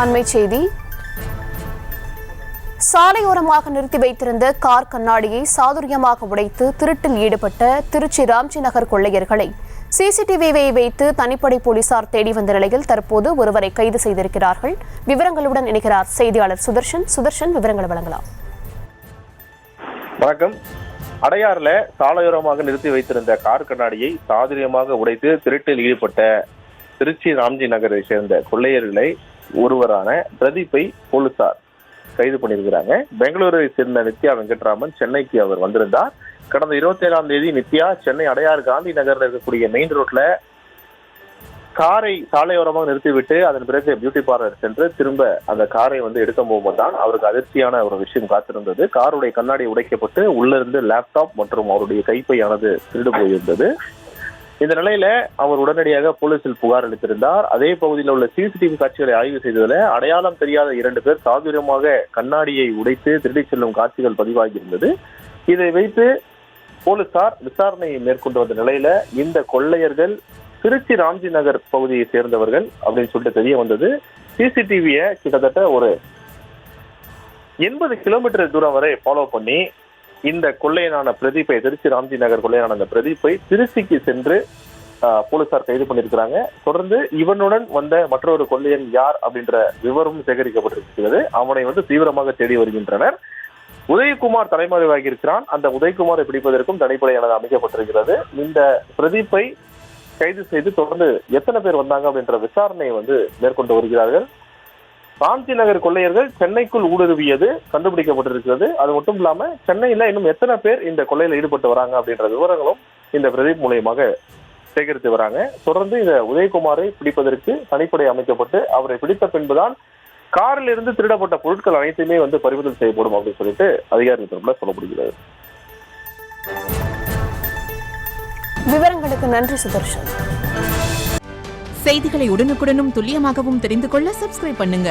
அண்மை செய்தி. சாலையோரமாக நிறுத்தி வைத்திருந்த கார் கண்ணாடியை சாதுரியமாக உடைத்து திருட்டில் ஈடுபட்ட திருச்சி ராம்ஜி நகர் கொள்ளையர்களை சிசிடிவியை வைத்து தனிப்படை போலீசார் தேடி வந்த நிலையில் தற்போது ஒருவரை கைது செய்திருக்கிறார்கள். விவரங்களுடன் இணைகிறார் செய்தியாளர் சுதர்ஷன். சுதர்ஷன், விவரங்களை வழங்கலாம். வணக்கம். அடையாறுல சாலையோரமாக நிறுத்தி வைத்திருந்த கார் கண்ணாடியை சாதுரியமாக உடைத்து திருட்டில் ஈடுபட்ட திருச்சி ராம்ஜி நகரை சேர்ந்த கொள்ளையர்களை ஒருவரான பிரதீப்பை போலீசார் கைது பண்ணியிருக்கிறாங்க. பெங்களூரை சேர்ந்த நித்யா வெங்கட்ராமன் சென்னைக்கு அவர் வந்திருந்தார். கடந்த 27ஆம் தேதி நித்யா சென்னை அடையாறு காந்தி நகர்ல இருக்கக்கூடிய மெயின் ரோட்ல காரை சாலையோரமாக நிறுத்திவிட்டு அதன் பிறகு பியூட்டி பார்லர் சென்று திரும்ப அந்த காரை எடுக்க போகும்போது தான் அவருக்கு அதிர்ச்சியான ஒரு விஷயம் காத்திருந்தது. காருடைய கண்ணாடி உடைக்கப்பட்டு உள்ளிருந்து லேப்டாப் மற்றும் அவருடைய கைப்பையானது திருடு போயிருந்தது. இந்த நிலையில அவர் உடனடியாக போலீசில் புகார் அளித்திருந்தார். அதே பகுதியில் உள்ள சிசிடிவி காட்சிகளை ஆய்வு செய்ததில் அடையாளம் தெரியாத 2 பேர் சாதுரியமாக கண்ணாடியை உடைத்து திருடி செல்லும் காட்சிகள் பதிவாகியிருந்தது. இதை வைத்து போலீசார் விசாரணையை மேற்கொண்டு வந்த நிலையில இந்த கொள்ளையர்கள் திருச்சி ராம்ஜி நகர் பகுதியை சேர்ந்தவர்கள் அப்படின்னு சொல்லிட்டு தெரிய வந்தது. சிசிடிவியை கிட்டத்தட்ட ஒரு 80 கிலோமீட்டர் தூரம் வரை ஃபாலோ பண்ணி இந்த கொள்ளையனான பிரதீப்பை, திருச்சி ராம்ஜி நகர் கொள்ளையனான அந்த பிரதீப்பை திருச்சிக்கு சென்று போலீசார் கைது பண்ணியிருக்கிறாங்க. தொடர்ந்து இவனுடன் வந்த மற்றொரு கொள்ளையன் யார் அப்படின்ற விவரம் சேகரிக்கப்பட்டிருக்கிறது. அவனை தீவிரமாக தேடி வருகின்றனர். உதயகுமார் தலைமறைவாகி இருக்கிறான். அந்த உதயகுமாரை பிடிப்பதற்கும் தனிப்படையானது அமைக்கப்பட்டிருக்கிறது. இந்த பிரதீப்பை கைது செய்து தொடர்ந்து எத்தனை பேர் வந்தாங்க அப்படின்ற விசாரணையை மேற்கொண்டு வருகிறார்கள். ராம்ஜி நகர் கொள்ளையர்கள் சென்னைக்குள் ஊடுருவியது கண்டுபிடிக்கப்பட்டிருக்கிறது. அது மட்டும் இல்லாம சென்னையில இன்னும் எத்தனை பேர் இந்த கொள்ளையில ஈடுபட்டு வராங்க அப்படின்ற விவரங்களும் இந்த பிரதீப் மூலமாக சேகரித்து வராங்க. தொடர்ந்து இந்த உதயகுமாரை பிடிப்பதற்கு தனிப்படை அமைக்கப்பட்டு அவரை பிடித்த பின்புதான் காரில் இருந்து திருடப்பட்ட பொருட்கள் அனைத்துமே பறிமுதல் செய்யப்படும் அப்படின்னு சொல்லிட்டு அதிகாரிகள் தரப்புல சொல்லப்படுகிறது. விவரங்களுக்கு நன்றி சுதர்ஷன். செய்திகளை உடனுக்குடனும் துல்லியமாகவும் தெரிந்து கொள்ள சப்ஸ்கிரைப் பண்ணுங்க.